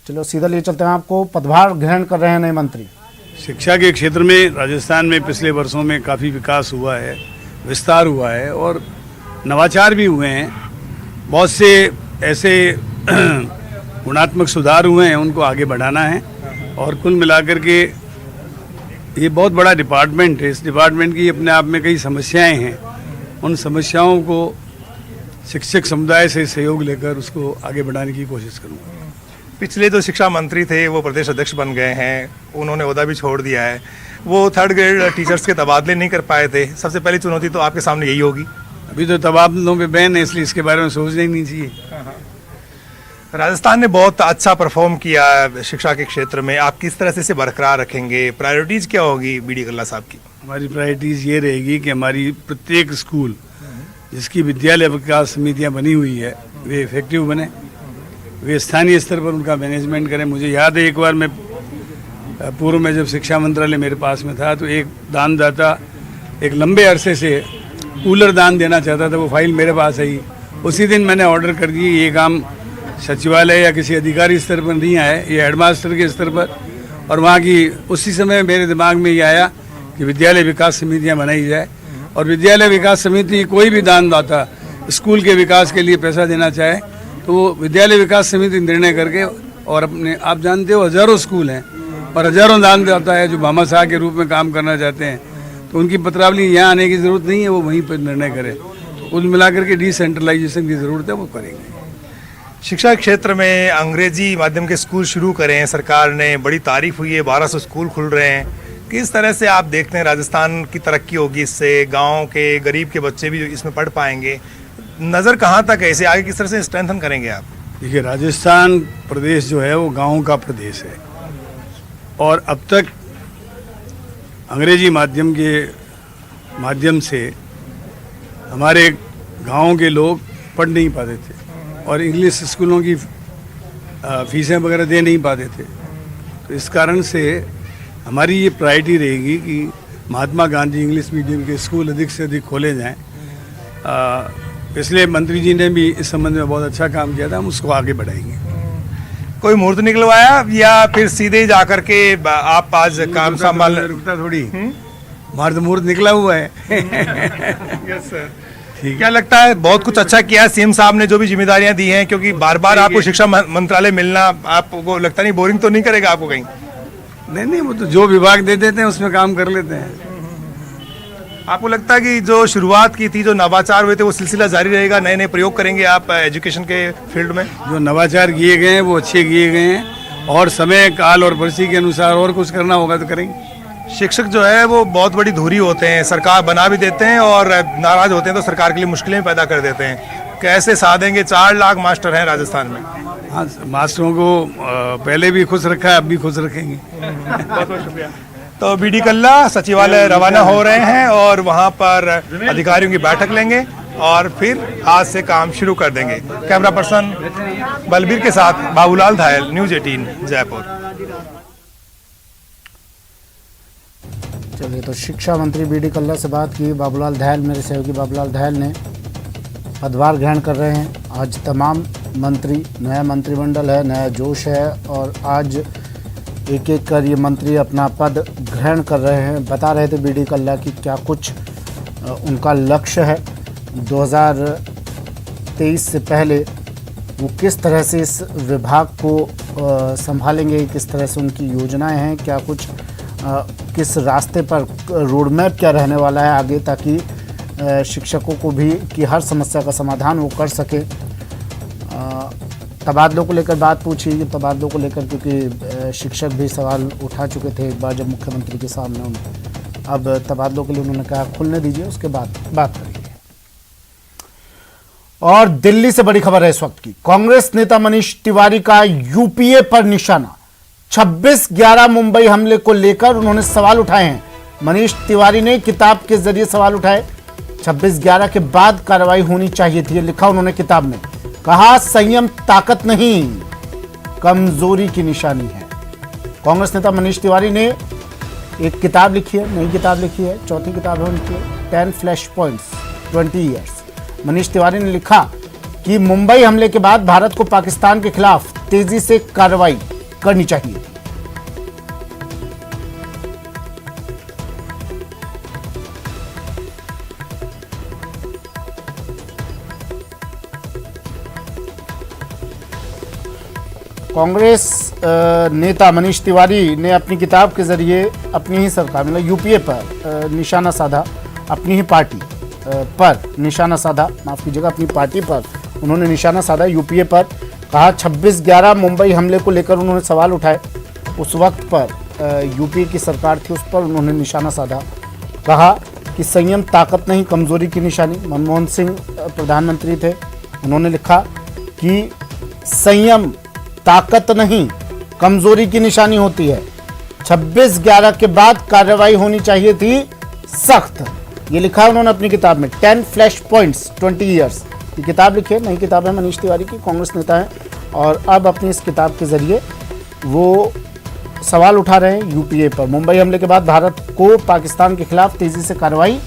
चलो सीधा ले चलते हैं आपको। पदभार ग्रहण कर रहे हैं नए मंत्री। शिक्षा के क्षेत्र में राजस्थान में पिछले वर्षों में काफ़ी विकास हुआ है, विस्तार हुआ है और नवाचार भी हुए हैं। बहुत से ऐसे गुणात्मक सुधार हुए हैं, उनको आगे बढ़ाना है। और कुल मिलाकर के ये बहुत बड़ा डिपार्टमेंट है। इस डिपार्टमेंट की अपने आप में कई समस्याएं हैं। उन समस्याओं को शिक्षक समुदाय से सहयोग लेकर उसको आगे बढ़ाने की कोशिश करूँगा। पिछले जो शिक्षा मंत्री थे वो प्रदेश अध्यक्ष बन गए हैं, उन्होंने ओहदा भी छोड़ दिया है। वो 3rd ग्रेड टीचर्स के तबादले नहीं कर पाए थे। सबसे पहली चुनौती तो आपके सामने यही होगी। अभी तो तबादलों पे बैन है, इसलिए इसके बारे में सोचना ही नहीं चाहिए। राजस्थान ने बहुत अच्छा परफॉर्म किया है शिक्षा के क्षेत्र में, आप किस तरह से इसे बरकरार रखेंगे? प्रायोरिटीज क्या होगी BD कल्ला साहब की? हमारी प्रायोरिटीज ये रहेगी कि हमारी प्रत्येक स्कूल जिसकी विद्यालय विकास समितियां बनी हुई है वे इफेक्टिव बने, वे स्थानीय स्तर पर उनका मैनेजमेंट करें। मुझे याद है एक बार मैं पूर्व में जब शिक्षा मंत्रालय मेरे पास में था तो एक दानदाता एक लंबे अरसे से कूलर दान देना चाहता था। वो फाइल मेरे पास आई, उसी दिन मैंने ऑर्डर कर दी। ये काम सचिवालय या किसी अधिकारी स्तर पर नहीं आया, ये हेडमास्टर के स्तर पर। और वहाँ की उसी समय मेरे दिमाग में ये आया कि विद्यालय विकास समितियाँ बनाई जाए। और विद्यालय विकास समिति कोई भी दानदाता स्कूल के विकास के लिए पैसा देना चाहे तो वो विद्यालय विकास समिति निर्णय करके, और अपने आप जानते हो हज़ारों स्कूल हैं और हज़ारों दानदाता है जो भामाशाह के रूप में काम करना चाहते हैं, तो उनकी पत्रावली यहाँ आने की ज़रूरत नहीं है, वो वहीं पर निर्णय करें। तो कुल मिलाकर के डिसेंट्रलाइजेशन की ज़रूरत है, वो करेंगे। शिक्षा क्षेत्र में अंग्रेजी माध्यम के स्कूल शुरू करें हैं सरकार ने, बड़ी तारीफ हुई है। 1200 स्कूल खुल रहे हैं। किस तरह से आप देखते हैं राजस्थान की तरक्की होगी इससे? गांव के गरीब के बच्चे भी इसमें पढ़ पाएंगे। नज़र कहाँ तक है इसे आगे किस तरह से स्ट्रेंथन करेंगे आप? देखिए, राजस्थान प्रदेश जो है वो गाँव का प्रदेश है और अब तक अंग्रेजी माध्यम से हमारे गाँव के लोग पढ़ नहीं पाते थे और इंग्लिश स्कूलों की फीसें वगैरह दे नहीं पाते थे। तो इस कारण से हमारी ये प्रायोरिटी रहेगी कि महात्मा गांधी इंग्लिश मीडियम के स्कूल अधिक से अधिक खोले जाएं। इसलिए मंत्री जी ने भी इस संबंध में बहुत अच्छा काम किया था, हम उसको आगे बढ़ाएंगे। कोई मुहूर्त निकलवाया या फिर सीधे जाकर के आप आज काम संभाल? रुकता थोड़ी, हमारा तो मुहूर्त निकला हुआ है। Yes sir. क्या लगता है, बहुत कुछ अच्छा किया सीएम साहब ने जो भी जिम्मेदारियां दी हैं, क्योंकि बार बार आपको शिक्षा मंत्रालय मिलना आपको लगता नहीं बोरिंग तो नहीं करेगा आपको कहीं? नहीं, वो तो जो विभाग दे देते हैं उसमें काम कर लेते हैं। आपको लगता है कि जो शुरुआत की थी, जो नवाचार हुए थे, वो सिलसिला जारी रहेगा? नए नए प्रयोग करेंगे आप एजुकेशन के फील्ड में? जो नवाचार किए गए हैं वो अच्छे किए गए हैं और समय काल और परिस्थिति के अनुसार और कुछ करना होगा तो करेंगे। शिक्षक जो है वो बहुत बड़ी धुरी होते हैं, सरकार बना भी देते हैं और नाराज होते हैं तो सरकार के लिए मुश्किलें पैदा कर देते हैं। कैसे साधेंगे? 4 लाख मास्टर हैं राजस्थान में। हाँ, मास्टरों को पहले भी खुश रखा है, अब भी खुश रखेंगे। बहुत बहुत शुक्रिया। तो BD कल्ला सचिवालय रवाना हो रहे हैं और वहां पर अधिकारियों की बैठक लेंगे और फिर आज से काम शुरू कर देंगे। कैमरा पर्सन बलबीर के साथ बाबूलाल धायल, न्यूज़ 18 जयपुर। चलिए, तो शिक्षा मंत्री BD कल्ला से बात की बाबूलाल धायल, मेरे सहयोगी बाबूलाल धायल ने पदभार ग्रहण कर रहे हैं। आज तमाम मंत्री, नया मंत्रिमंडल है, नया जोश है और आज एक एक कर ये मंत्री अपना पद ग्रहण कर रहे हैं। बता रहे थे BD कल्ला की क्या कुछ उनका लक्ष्य है 2023 से पहले, वो किस तरह से इस विभाग को संभालेंगे, किस तरह से उनकी योजनाएं हैं, क्या कुछ किस रास्ते पर रोड मैप क्या रहने वाला है आगे, ताकि शिक्षकों को भी की हर समस्या का समाधान वो कर सके। तबादलों को लेकर बात पूछी, तबादलों को लेकर क्योंकि शिक्षक भी सवाल उठा चुके थे एक बार जब मुख्यमंत्री के सामने उन्होंने। अब तबादलों के लिए उन्होंने कहा खुलने दीजिए, उसके बाद बात करेंगे। और दिल्ली से बड़ी खबर है इस वक्त की। कांग्रेस नेता मनीष तिवारी का यूपीए पर निशाना। 26/11 मुंबई हमले को लेकर उन्होंने सवाल उठाए हैं। मनीष तिवारी ने किताब के जरिए सवाल उठाए। 26/11 के बाद कार्रवाई होनी चाहिए थी, लिखा उन्होंने किताब में। कहा संयम ताकत नहीं, कमजोरी की निशानी है। कांग्रेस नेता मनीष तिवारी ने एक किताब लिखी है, नई किताब लिखी है, चौथी किताब है उनकी, 10 flash points 20 years. Manish Tiwari ने लिखा कि मुंबई हमले के बाद भारत को पाकिस्तान के खिलाफ तेजी से कार्रवाई करनी चाहिए। कांग्रेस नेता मनीष तिवारी ने अपनी किताब के जरिए अपनी ही सरकार मतलब यूपीए पर निशाना साधा, अपनी ही पार्टी पर निशाना साधा, माफ कीजिएगा, अपनी पार्टी पर उन्होंने निशाना साधा, यूपीए पर। कहा 26/11 मुंबई हमले को लेकर उन्होंने सवाल उठाए। उस वक्त पर यूपीए की सरकार थी, उस पर उन्होंने निशाना साधा। कहा कि संयम ताकत नहीं कमजोरी की निशानी। मनमोहन सिंह प्रधानमंत्री थे, उन्होंने लिखा कि संयम ताकत नहीं कमजोरी की निशानी होती है। 26/11 के बाद कार्रवाई होनी चाहिए थी सख्त, ये लिखा उन्होंने अपनी किताब में। 10 फ्लैश पॉइंट्स 20 ईयर्स, ये किताब लिखी है, नई किताब है मनीष तिवारी की, कांग्रेस नेता है, और अब अपनी इस किताब के जरिए वो सवाल उठा रहे हैं यूपीए पर। मुंबई हमले के बाद भारत को पाकिस्तान के खिलाफ तेजी से कार्रवाई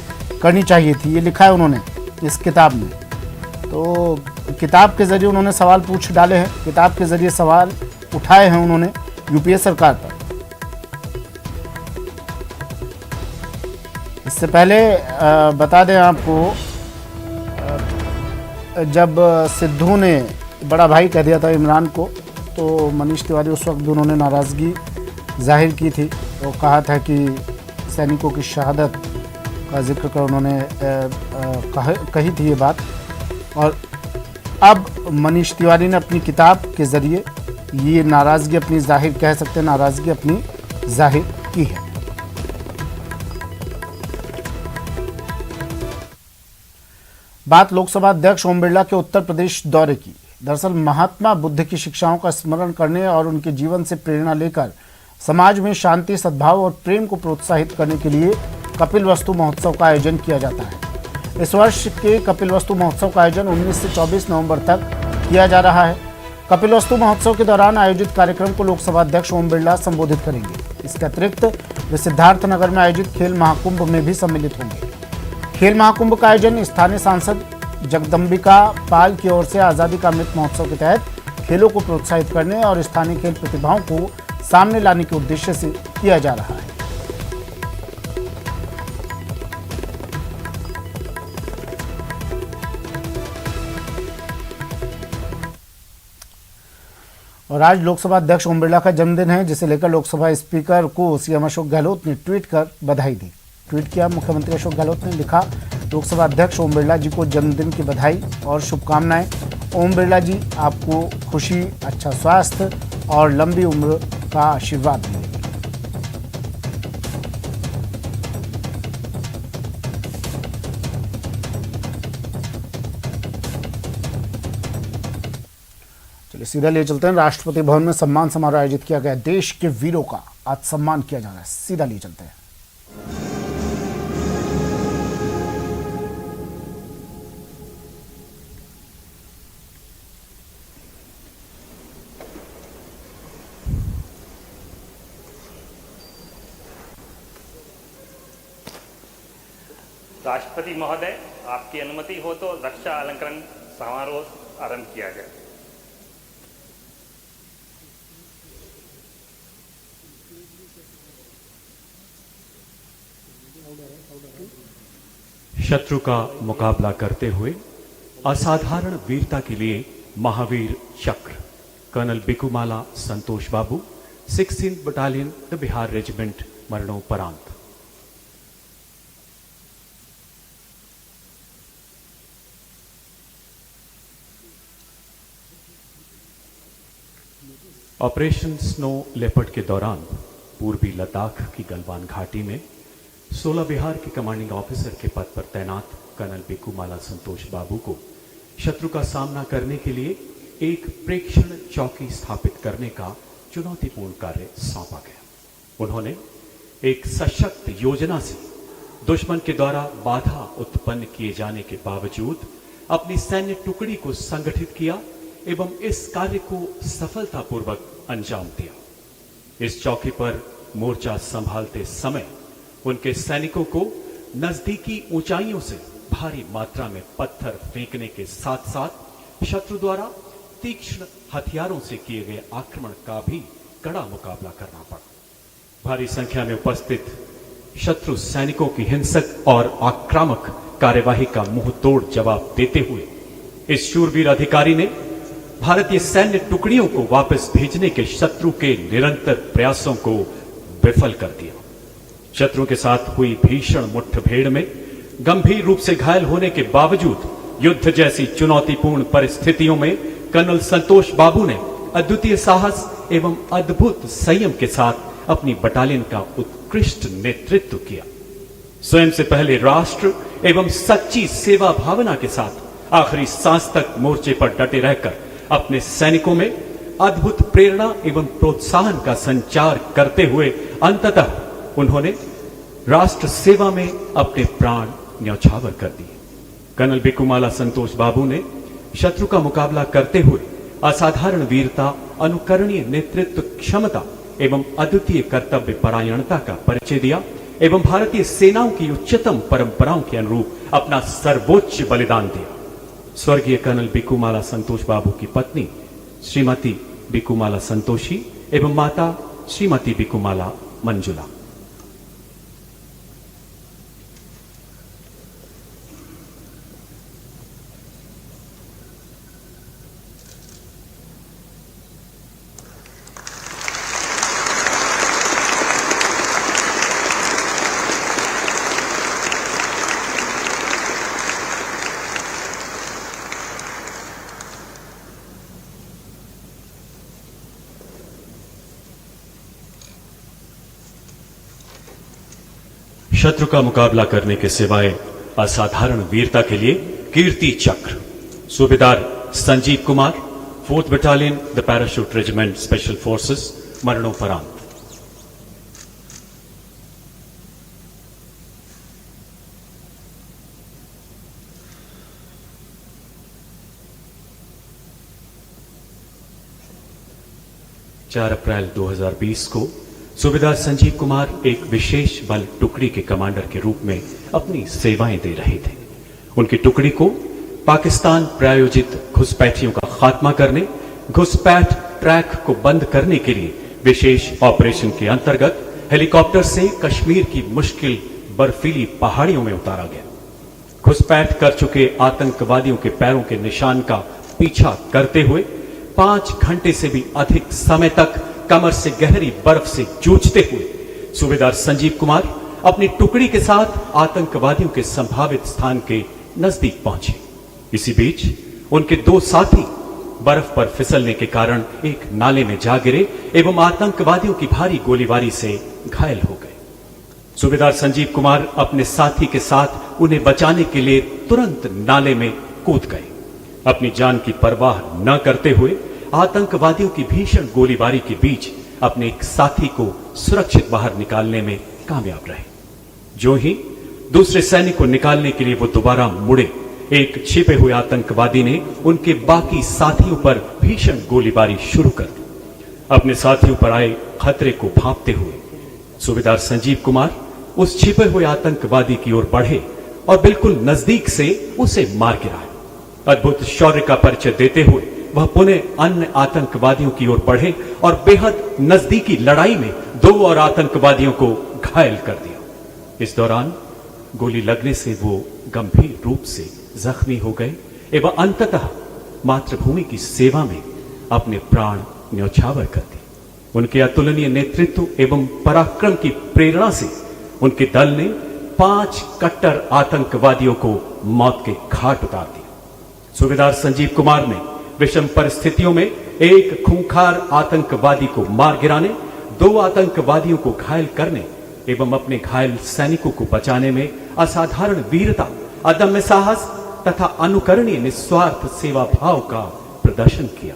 करनी चाहिए थी, ये लिखा है उन्होंने इस किताब में। तो किताब के जरिए उन्होंने सवाल पूछ डाले हैं, किताब के जरिए सवाल उठाए हैं उन्होंने यूपीए सरकार पर। इससे पहले बता दें आपको, जब सिद्धू ने बड़ा भाई कह दिया था इमरान को, तो मनीष तिवारी उस वक्त भी उन्होंने नाराज़गी जाहिर की थी। तो कहा था कि सैनिकों की शहादत का जिक्र कर उन्होंने कही थी ये बात। और अब मनीष तिवारी ने अपनी किताब के ज़रिए ये नाराज़गी अपनी जाहिर, कह सकते हैं नाराज़गी अपनी जाहिर की है। बात लोकसभा अध्यक्ष ओम बिरला के उत्तर प्रदेश दौरे की। दरअसल महात्मा बुद्ध की शिक्षाओं का स्मरण करने और उनके जीवन से प्रेरणा लेकर समाज में शांति, सद्भाव और प्रेम को प्रोत्साहित करने के लिए कपिलवस्तु महोत्सव का आयोजन किया जाता है। इस वर्ष के कपिलवस्तु महोत्सव का आयोजन 19 से 24 नवंबर तक किया जा रहा है। कपिलवस्तु महोत्सव के दौरान आयोजित कार्यक्रम को लोकसभा अध्यक्ष ओम बिरला संबोधित करेंगे। इसके अतिरिक्त वे सिद्धार्थनगर में आयोजित खेल महाकुंभ में भी सम्मिलित होंगे। खेल महाकुंभ का आयोजन स्थानीय सांसद जगदम्बिका पाल की ओर से आज़ादी का अमृत महोत्सव के तहत खेलों को प्रोत्साहित करने और स्थानीय खेल प्रतिभाओं को सामने लाने के उद्देश्य से किया जा रहा है। और आज लोकसभा अध्यक्ष ओम बिरला का जन्मदिन है, जिसे लेकर लोकसभा स्पीकर को सीएम अशोक गहलोत ने ट्वीट कर बधाई दी। ट्वीट किया मुख्यमंत्री अशोक गहलोत ने, लिखा लोकसभा अध्यक्ष ओम बिरला जी को जन्मदिन की बधाई और शुभकामनाएं। ओम बिरला जी, आपको खुशी, अच्छा स्वास्थ्य और लंबी उम्र का आशीर्वाद मिले। चलिए सीधा ले चलते हैं, राष्ट्रपति भवन में सम्मान समारोह आयोजित किया गया। देश के वीरों का आज सम्मान किया जा रहा है, सीधा ले चलते हैं। राष्ट्रपति महोदय, आपकी अनुमति हो तो रक्षा अलंकरण समारोह आरंभ किया जाए। शत्रु का मुकाबला करते हुए असाधारण वीरता के लिए Mahavir Chakra colonel Bikkumalla Santosh Babu 16th battalion the Bihar regiment मरणोपरांत। ऑपरेशन स्नो लेपर्ड के दौरान पूर्वी लद्दाख की गलवान घाटी में 16 बिहार के कमांडिंग ऑफिसर के पद पर तैनात कर्नल बिकुमाला संतोष बाबू को शत्रु का सामना करने के लिए एक प्रेक्षण चौकी स्थापित करने का चुनौतीपूर्ण कार्य सौंपा गया। उन्होंने एक सशक्त योजना से दुश्मन के द्वारा बाधा उत्पन्न किए जाने के बावजूद अपनी सैन्य टुकड़ी को संगठित किया एवं इस कार्य को सफलतापूर्वक अंजाम दिया। इस चौकी पर मोर्चा संभालते समय उनके सैनिकों को नजदीकी ऊंचाइयों से भारी मात्रा में पत्थर फेंकने के साथ साथ शत्रु द्वारा तीक्ष्ण हथियारों से किए गए आक्रमण का भी कड़ा मुकाबला करना पड़ा। भारी संख्या में उपस्थित शत्रु सैनिकों की हिंसक और आक्रामक कार्यवाही का मुंह तोड़ जवाब देते हुए इस शूरवीर अधिकारी ने भारतीय सैन्य टुकड़ियों को वापस भेजने के शत्रु के निरंतर प्रयासों को विफल कर दिया। शत्रु के साथ हुई भीषण मुठभेड़ में गंभीर रूप से घायल होने के बावजूद युद्ध जैसी चुनौतीपूर्ण परिस्थितियों में कर्नल संतोष बाबू ने अद्वितीय साहस एवं अद्भुत संयम के साथ अपनी बटालियन का उत्कृष्ट नेतृत्व किया। स्वयं से पहले राष्ट्र एवं सच्ची सेवा भावना के साथ आखिरी सांस तक मोर्चे पर डटे रहकर अपने सैनिकों में अद्भुत प्रेरणा एवं प्रोत्साहन का संचार करते हुए अंततः उन्होंने राष्ट्र सेवा में अपने प्राण न्यौछावर कर दिए। कर्नल बिकुमाला संतोष बाबू ने शत्रु का मुकाबला करते हुए असाधारण वीरता, अनुकरणीय नेतृत्व क्षमता एवं अद्वितीय कर्तव्य परायणता का परिचय दिया एवं भारतीय सेनाओं की उच्चतम परंपराओं के अनुरूप अपना सर्वोच्च बलिदान दिया। स्वर्गीय कर्नल बिकुमाला संतोष बाबू की पत्नी श्रीमती बिकुमाला संतोषी एवं माता श्रीमती बिकुमाला मंजुला। शत्रु का मुकाबला करने के सिवाय असाधारण वीरता के लिए कीर्ति चक्र सूबेदार Sanjeev Kumar, 4th battalion the parachute regiment special forces, मरणोपरांत। चार अप्रैल 2020 को सूबेदार संजीव कुमार एक विशेष बल टुकड़ी के कमांडर के रूप में अपनी सेवाएं दे रहे थे। उनकी टुकड़ी को पाकिस्तान प्रायोजित घुसपैठियों का खात्मा करने, घुसपैठ ट्रैक को बंद करने के लिए विशेष ऑपरेशन के अंतर्गत हेलीकॉप्टर से कश्मीर की मुश्किल बर्फीली पहाड़ियों में उतारा गया। घुसपैठ कर चुके आतंकवादियों के पैरों के निशान का पीछा करते हुए 5 घंटे से भी अधिक समय तक कमर से गहरी बर्फ से जूझते हुए सूबेदार संजीव कुमार अपनी टुकड़ी के साथ आतंकवादियों के संभावित स्थान के नजदीक पहुंचे। इसी बीच उनके 2 साथी बर्फ पर फिसलने के कारण एक नाले में जा गिरे एवं आतंकवादियों की भारी गोलीबारी से घायल हो गए। सूबेदार संजीव कुमार अपने साथी के साथ उन्हें बचाने के लिए तुरंत नाले में कूद गए। अपनी जान की परवाह न करते हुए आतंकवादियों की भीषण गोलीबारी के बीच अपने एक साथी को सुरक्षित बाहर निकालने में कामयाब रहे। जो ही दूसरे सैनिक को निकालने के लिए वो दोबारा मुड़े, एक छिपे हुए आतंकवादी ने उनके बाकी साथियों पर भीषण गोलीबारी शुरू कर दी। अपने साथियों पर आए खतरे को भांपते हुए सूबेदार संजीव कुमार उस छिपे हुए आतंकवादी की ओर बढ़े और बिल्कुल नजदीक से उसे मार गिराया। अद्भुत शौर्य का परिचय देते हुए वह पुनः अन्य आतंकवादियों की ओर बढ़े और बेहद नजदीकी लड़ाई में 2 और आतंकवादियों को घायल कर दिया। इस दौरान गोली लगने से वो गंभीर रूप से जख्मी हो गए एवं अंततः मातृभूमि की सेवा में अपने प्राण न्यौछावर कर दिए। उनके अतुलनीय नेतृत्व एवं पराक्रम की प्रेरणा से उनके दल ने 5 कट्टर आतंकवादियों को मौत के घाट उतार दिया। सूबेदार संजीव कुमार ने विषम परिस्थितियों में एक खूंखार आतंकवादी को मार गिराने, 2 आतंकवादियों को घायल करने एवं अपने घायल सैनिकों को बचाने में असाधारण वीरता, अदम्य साहस तथा अनुकरणीय निस्वार्थ सेवा भाव का प्रदर्शन किया।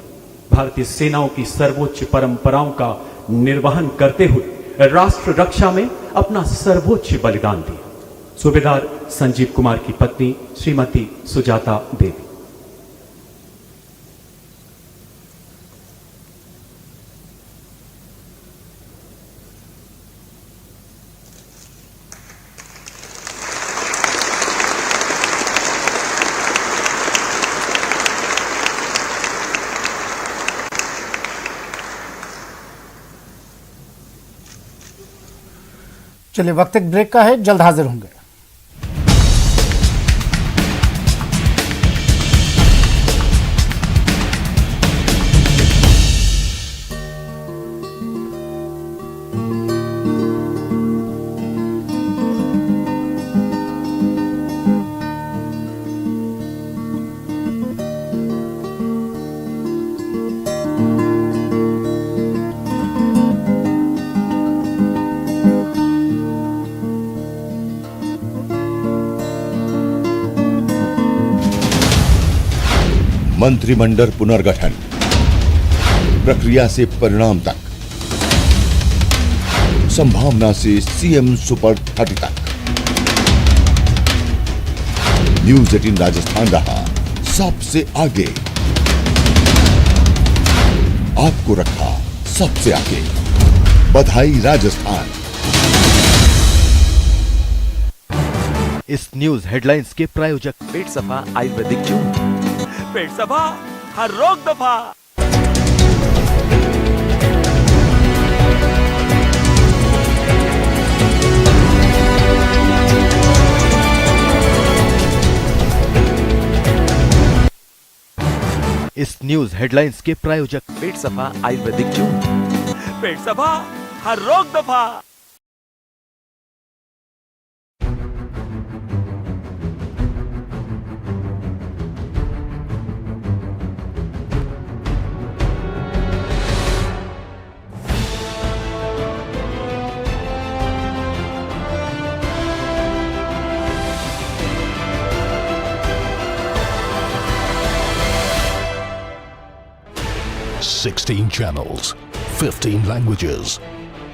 भारतीय सेनाओं की सर्वोच्च परंपराओं का निर्वहन करते हुए राष्ट्र रक्षा में अपना सर्वोच्च बलिदान दिया। सूबेदार संजीव कुमार की पत्नी श्रीमती सुजाता देवी। चलिए वक्त एक ब्रेक का है, जल्द हाजिर होंगे। मंत्रिमंडल पुनर्गठन, प्रक्रिया से परिणाम तक, संभावना से सीएम सुपर 30 तक, न्यूज 18 राजस्थान रहा सबसे आगे, आपको रखा सबसे आगे। बधाई राजस्थान। इस न्यूज हेडलाइंस के प्रायोजक पेट सफा आयुर्वेदिक चूर्ण, पेट सफा हर रोग दफा। इस न्यूज हेडलाइंस के प्रायोजक पेट सफा आयुर्वेदिक चूर्ण, पेट सफा हर रोग दफा। Sixteen channels, 15 languages,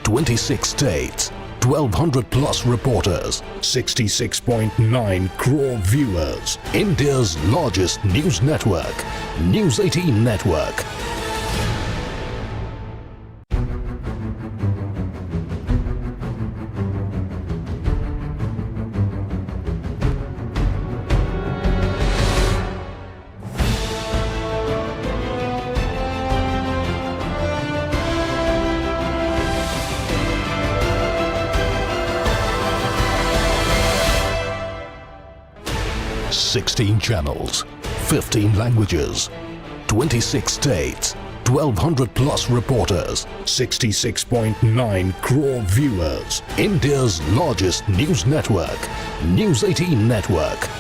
26 states, 1,200 plus reporters, 66.9 crore viewers. India's largest news network, News 18 Network. Sixteen channels, 15 languages, 26 states, 1,200 plus reporters, 66.9 crore viewers. India's largest news network, News 18 Network.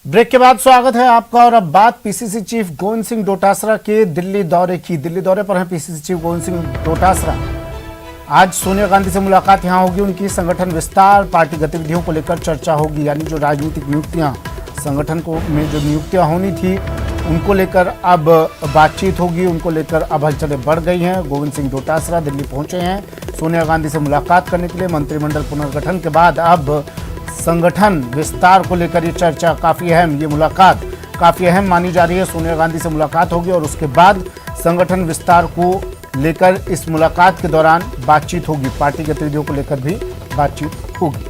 Break के बाद स्वागत है आपका। और अब बात पीसीसी चीफ गोविंद सिंह डोटासरा के दिल्ली दौरे की। दिल्ली दौरे पर हैं पीसीसी चीफ गोविंद सिंह डोटासरा। आज सोनिया गांधी से मुलाकात यहां होगी। उनकी संगठन विस्तार, पार्टी गतिविधियों को लेकर चर्चा होगी। यानी जो राजनीतिक नियुक्तियां संगठन को में जो नियुक्तियां होनी थी उनको लेकर अब बातचीत होगी। उनको लेकर अब हलचलें बढ़ गई हैं। गोविंद सिंह डोटासरा दिल्ली पहुंचे हैं सोनिया गांधी से मुलाकात करने के लिए। मंत्रिमंडल पुनर्गठन के बाद अब संगठन विस्तार को लेकर ये चर्चा काफ़ी अहम, ये मुलाकात काफ़ी अहम मानी जा रही है। सोनिया गांधी से मुलाकात होगी और उसके बाद संगठन विस्तार को लेकर इस मुलाकात के दौरान बातचीत होगी। पार्टी गतिविधियों को लेकर भी बातचीत होगी।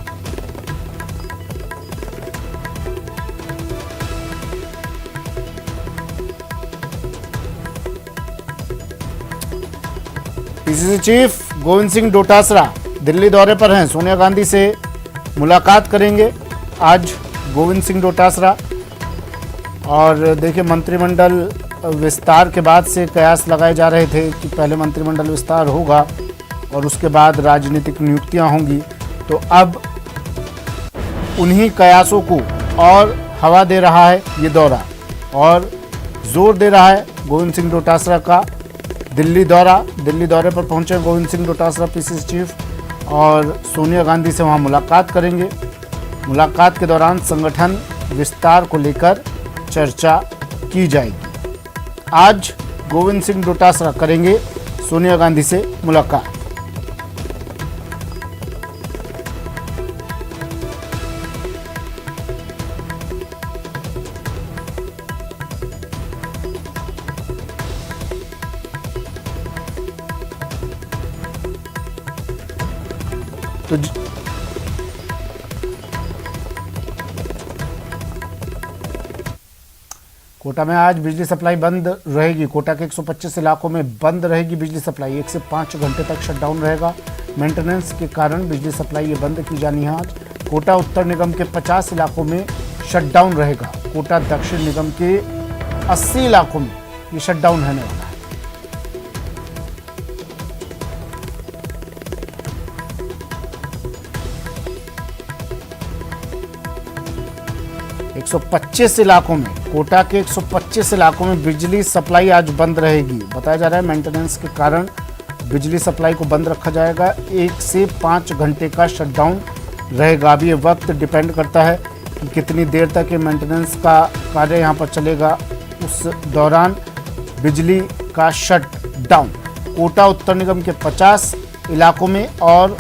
पीसीसी चीफ गोविंद सिंह डोटासरा दिल्ली दौरे पर हैं। सोनिया गांधी से मुलाकात करेंगे आज गोविंद सिंह डोटासरा। और देखिए, मंत्रिमंडल विस्तार के बाद से कयास लगाए जा रहे थे कि पहले मंत्रिमंडल विस्तार होगा और उसके बाद राजनीतिक नियुक्तियां होंगी। तो अब उन्हीं कयासों को और हवा दे रहा है ये दौरा, और जोर दे रहा है गोविंद सिंह डोटासरा का दिल्ली दौरा। दिल्ली दौरे पर पहुंचे गोविंद सिंह डोटासरा पीसीसी चीफ, और सोनिया गांधी से वहां मुलाकात करेंगे। मुलाकात के दौरान संगठन विस्तार को लेकर चर्चा की जाएगी। आज गोविंद सिंह डोटासरा करेंगे सोनिया गांधी से मुलाकात। तो कोटा में आज बिजली सप्लाई बंद रहेगी। कोटा के 125 इलाकों में बंद रहेगी बिजली सप्लाई। 1 से 5 घंटे तक शटडाउन रहेगा। मेंटेनेंस के कारण बिजली सप्लाई ये बंद की जानी है आज। कोटा उत्तर निगम के 50 इलाकों में शटडाउन रहेगा। कोटा दक्षिण निगम के 80 इलाकों में ये शटडाउन रहने वाला है। 125 इलाकों में, कोटा के 125 इलाकों में बिजली सप्लाई आज बंद रहेगी। बताया जा रहा है मेंटेनेंस के कारण बिजली सप्लाई को बंद रखा जाएगा। 1 से 5 घंटे का शटडाउन रहेगा। अब ये वक्त डिपेंड करता है कि कितनी देर तक ये मेंटेनेंस का कार्य यहाँ पर चलेगा, उस दौरान बिजली का शटडाउन। कोटा उत्तर निगम के 50 इलाकों में और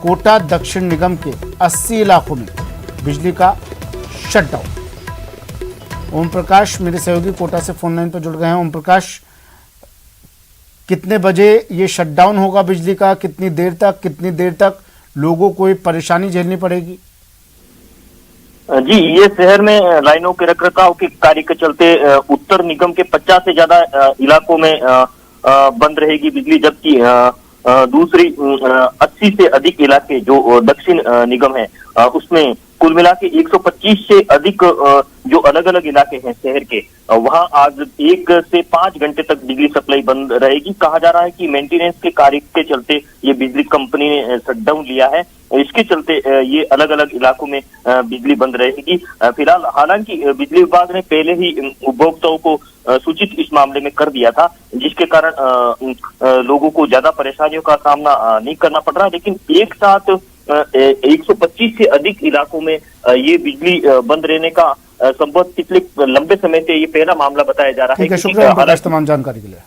कोटा दक्षिण निगम के 80 इलाकों में बिजली का शटडाउन। ओम प्रकाश मेरे सहयोगी कोटा से फोन लाइन पर जुड़ गए हैं। ओम प्रकाश, कितने बजे ये शटडाउन होगा बिजली का, कितनी देर तक लोगों को ये परेशानी झेलनी पड़ेगी? जी, ये शहर में लाइनों के रखरखाव के कार्य के चलते उत्तर निगम के 50 से ज्यादा इलाकों में बंद रहेगी बिजली, जबकि दूसरी 80 से अधिक इलाके जो दक्षिण निगम है उसमें कुल मिला के 125 से अधिक जो अलग अलग इलाके हैं शहर के, वहां आज 1 से 5 घंटे तक बिजली सप्लाई बंद रहेगी। कहा जा रहा है कि मेंटेनेंस के कार्य के चलते ये बिजली कंपनी ने शटडाउन लिया है, इसके चलते ये अलग अलग इलाकों में बिजली बंद रहेगी। फिलहाल हालांकि बिजली विभाग ने पहले ही उपभोक्ताओं को सूचित इस मामले में कर दिया था, जिसके कारण लोगों को ज्यादा परेशानियों का सामना नहीं करना पड़ रहा, लेकिन एक साथ 125 से अधिक इलाकों में ये बिजली बंद रहने का संभव पिछले लंबे समय से ये पहला मामला बताया जा रहा है। ठीक है, शुक्रिया तमाम जानकारी के लिए।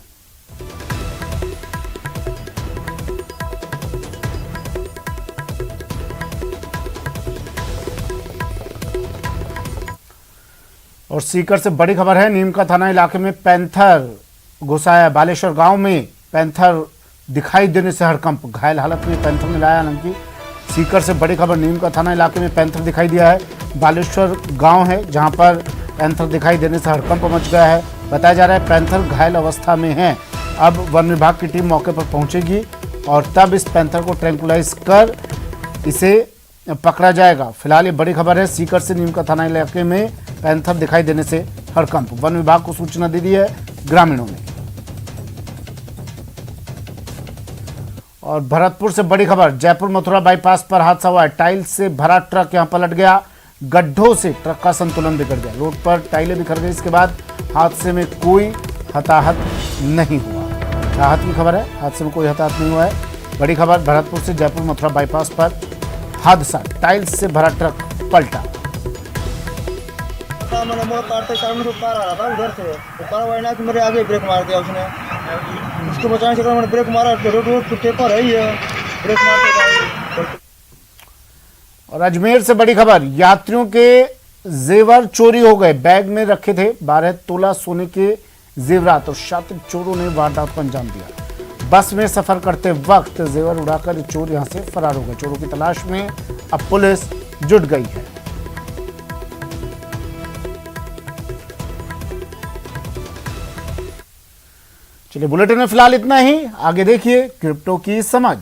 और सीकर से बड़ी खबर है, नीमका थाना इलाके में पैंथर घुसा है। बालेश्वर गांव में पैंथर दिखाई देने से हड़कंप, घायल हालत में पैंथर मिलाया। हालांकि सीकर से बड़ी खबर, नीमका थाना इलाके में पैंथर दिखाई दिया है। बालेश्वर गांव है जहां पर पैंथर दिखाई देने से हड़कंप मच गया है। बताया जा रहा है पैंथर घायल अवस्था में है। अब वन विभाग की टीम मौके पर पहुंचेगी और तब इस पैंथर को ट्रैंकुलाइज कर इसे पकड़ा जाएगा। फिलहाल ये बड़ी खबर है, सीकर से नीमका थाना इलाके में पैंथर दिखाई देने से हड़कंप। वन विभाग को सूचना दे दी है ग्रामीणों ने। और भरतपुर से बड़ी खबर, जयपुर मथुरा बाईपास पर हादसा हुआ है। टाइल से भरा ट्रक यहां पलट गया, गड्ढों से ट्रक का संतुलन बिगड़ गया, रोड पर टाइलें बिखर गई। इसके बाद हादसे में कोई हताहत नहीं हुआ। राहत की खबर है, हादसे में कोई हताहत नहीं हुआ है। बड़ी खबर, भरतपुर से जयपुर मथुरा बाईपास पर हादसा, टाइल से भरा ट्रक पलटा। कार आ रहा था उधर से, कार वाला कि मेरे आगे ब्रेक मार दिया उसने, उसको बचाने से मैंने ब्रेक मारा, रोड पेपर है ही है, ब्रेक मार। और अजमेर से बड़ी खबर, यात्रियों के जेवर चोरी हो गए। बैग में रखे थे 12 तोला सोने के जेवरात और शातिर चोरों ने वारदात को अंजाम दिया। बस में सफर करते वक्त जेवर उड़ाकर चोर यहां से फरार हो गए। चोरों की तलाश में अब पुलिस जुट गई है। चलिए, बुलेटिन में फिलहाल इतना ही। आगे देखिए क्रिप्टो की समझ।